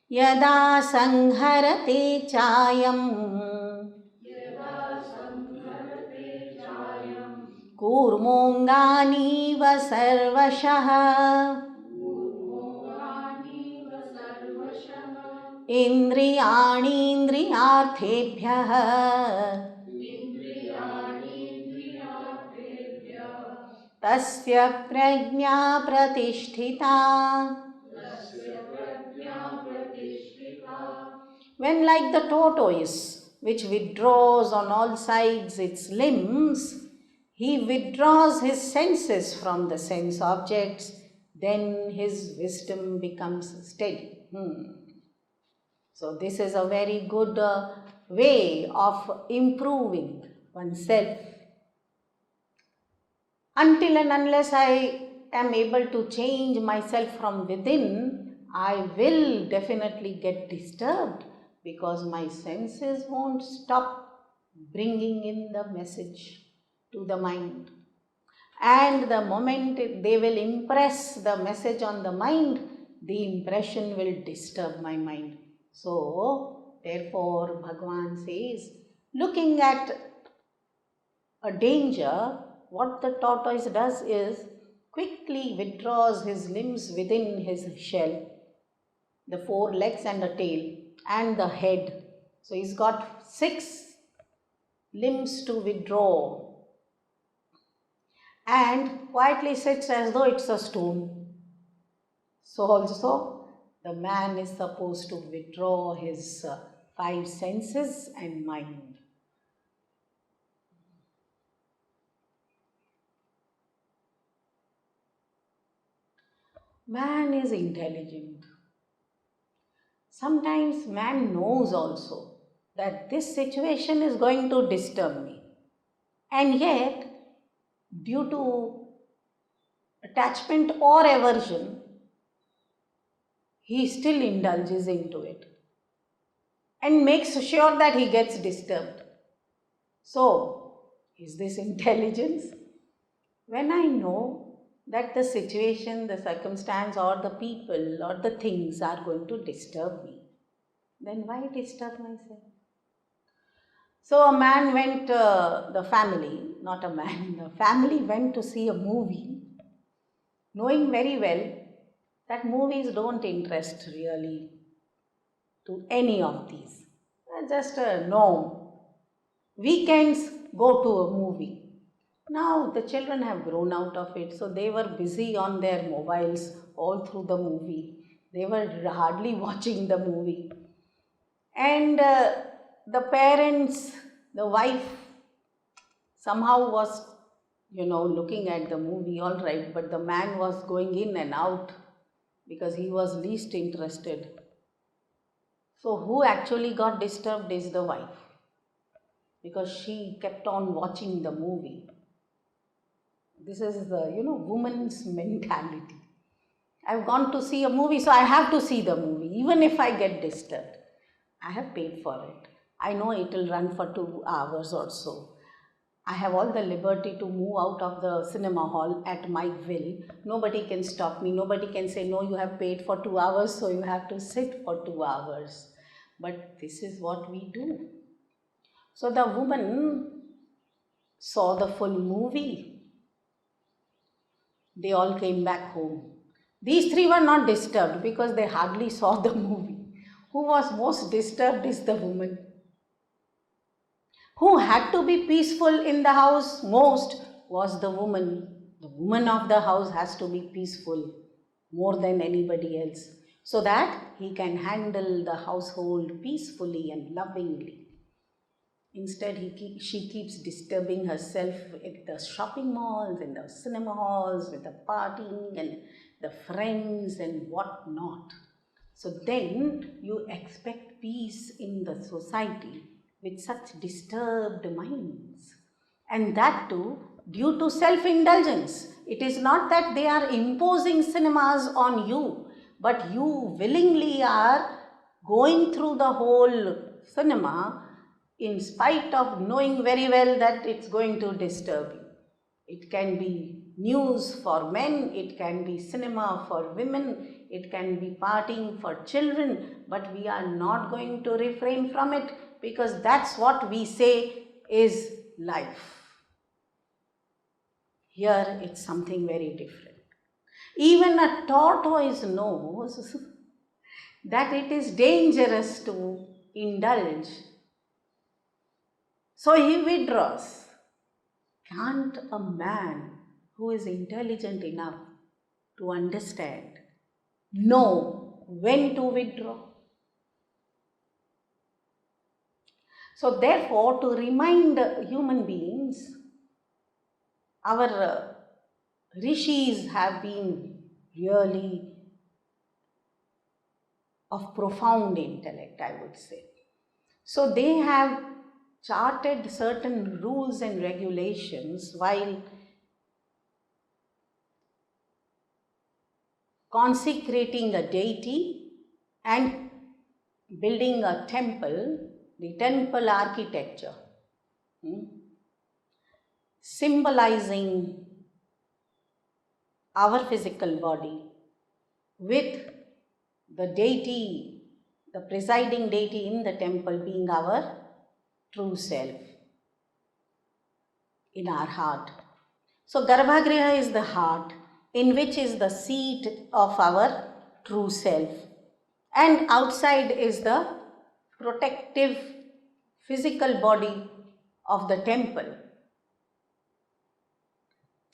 Yada sangharate chayam Kurmonganiv sarvashah Indriyani indriyarthebhyah Tasya prajna pratisthita. When like the tortoise, which withdraws on all sides its limbs, he withdraws his senses from the sense objects, then his wisdom becomes steady. So this is a very good way of improving oneself. Until and unless I am able to change myself from within, I will definitely get disturbed because my senses won't stop bringing in the message to the mind. And the moment they will impress the message on the mind, the impression will disturb my mind. So, therefore, Bhagavan says, looking at a danger, what the tortoise does is quickly withdraws his limbs within his shell, the 4 legs and the tail and the head. So he's got 6 limbs to withdraw and quietly sits as though it's a stone. So also the man is supposed to withdraw his 5 senses and mind. Man is intelligent. Sometimes man knows also that this situation is going to disturb me. And yet, due to attachment or aversion, he still indulges into it and makes sure that he gets disturbed. So, is this intelligence? When I know that the situation, the circumstance or the people or the things are going to disturb me, then why disturb myself? So a man went, the family went to see a movie, knowing very well that movies don't interest really to any of these. Just a norm. Weekends, go to a movie. Now the children have grown out of it, so they were busy on their mobiles all through the movie. They were hardly watching the movie. And the parents, the wife somehow was, looking at the movie, all right, but the man was going in and out because he was least interested. So who actually got disturbed is the wife, because she kept on watching the movie. This is the, woman's mentality. I've gone to see a movie, so I have to see the movie, even if I get disturbed. I have paid for it. I know it will run for 2 hours or so. I have all the liberty to move out of the cinema hall at my will. Nobody can stop me. Nobody can say, no, you have paid for 2 hours, so you have to sit for 2 hours. But this is what we do. So the woman saw the full movie. They all came back home. These 3 were not disturbed because they hardly saw the movie. Who was most disturbed is the woman. Who had to be peaceful in the house most was the woman. The woman of the house has to be peaceful more than anybody else, so that he can handle the household peacefully and lovingly. Instead, she keeps disturbing herself at the shopping malls and the cinema halls with the partying and the friends and what not. So then you expect peace in the society with such disturbed minds. And that too due to self-indulgence. It is not that they are imposing cinemas on you, but you willingly are going through the whole cinema in spite of knowing very well that it's going to disturb you. It can be news for men, it can be cinema for women, it can be partying for children, but we are not going to refrain from it because that's what we say is life. Here it's something very different. Even a tortoise knows that it is dangerous to indulge. So he withdraws. Can't a man who is intelligent enough to understand know when to withdraw? So therefore, to remind human beings, our rishis have been really of profound intellect, I would say. So they have charted certain rules and regulations while consecrating a deity and building a temple, the temple architecture, symbolizing our physical body with the deity, the presiding deity in the temple being our true self in our heart. So Garbhagriha is the heart, in which is the seat of our true self, and outside is the protective physical body of the temple.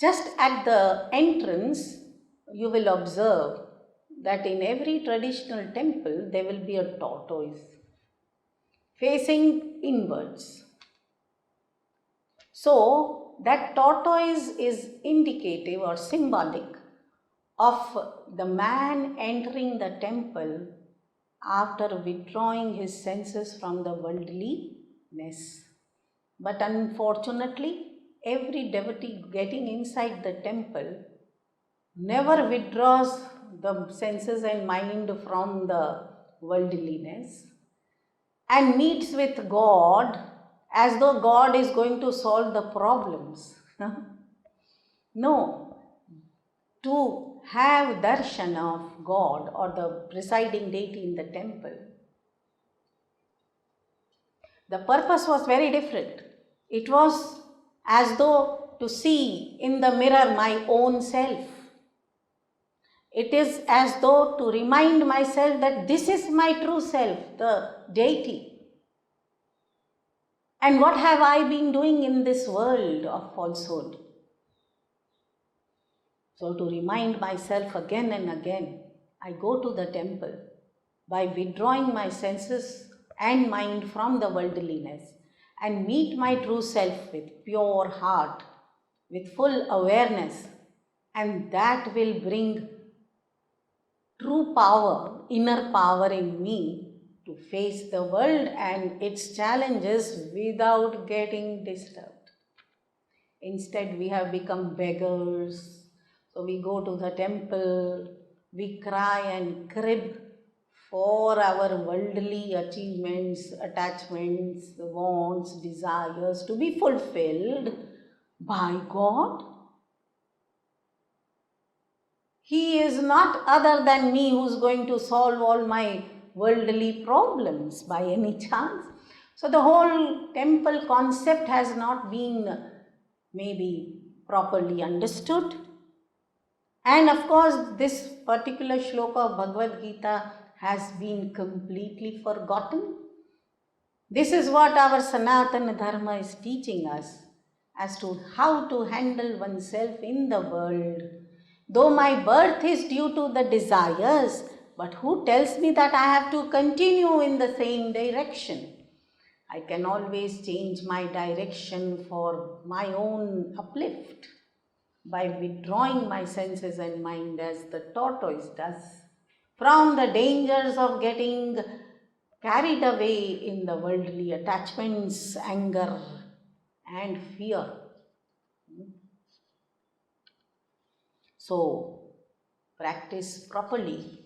Just at the entrance, you will observe that in every traditional temple there will be a tortoise facing inwards. So that tortoise is indicative or symbolic of the man entering the temple after withdrawing his senses from the worldliness. But unfortunately, every devotee getting inside the temple never withdraws the senses and mind from the worldliness and meets with God as though God is going to solve the problems. No. To have darshan of God or the presiding deity in the temple, the purpose was very different. It was as though to see in the mirror my own self. It is as though to remind myself that this is my true self, the deity. And what have I been doing in this world of falsehood? So to remind myself again and again, I go to the temple by withdrawing my senses and mind from the worldliness and meet my true self with pure heart, with full awareness, and that will bring true power, inner power in me to face the world and its challenges without getting disturbed. Instead, we have become beggars. So we go to the temple, we cry and crib for our worldly achievements, attachments, wants, desires to be fulfilled by God. He is not other than me who's going to solve all my worldly problems by any chance. So the whole temple concept has not been maybe properly understood. And of course, this particular shloka of Bhagavad Gita has been completely forgotten. This is what our Sanatana Dharma is teaching us as to how to handle oneself in the world. Though my birth is due to the desires, but who tells me that I have to continue in the same direction? I can always change my direction for my own uplift by withdrawing my senses and mind as the tortoise does from the dangers of getting carried away in the worldly attachments, anger and fear. So, practice properly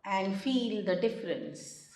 and feel the difference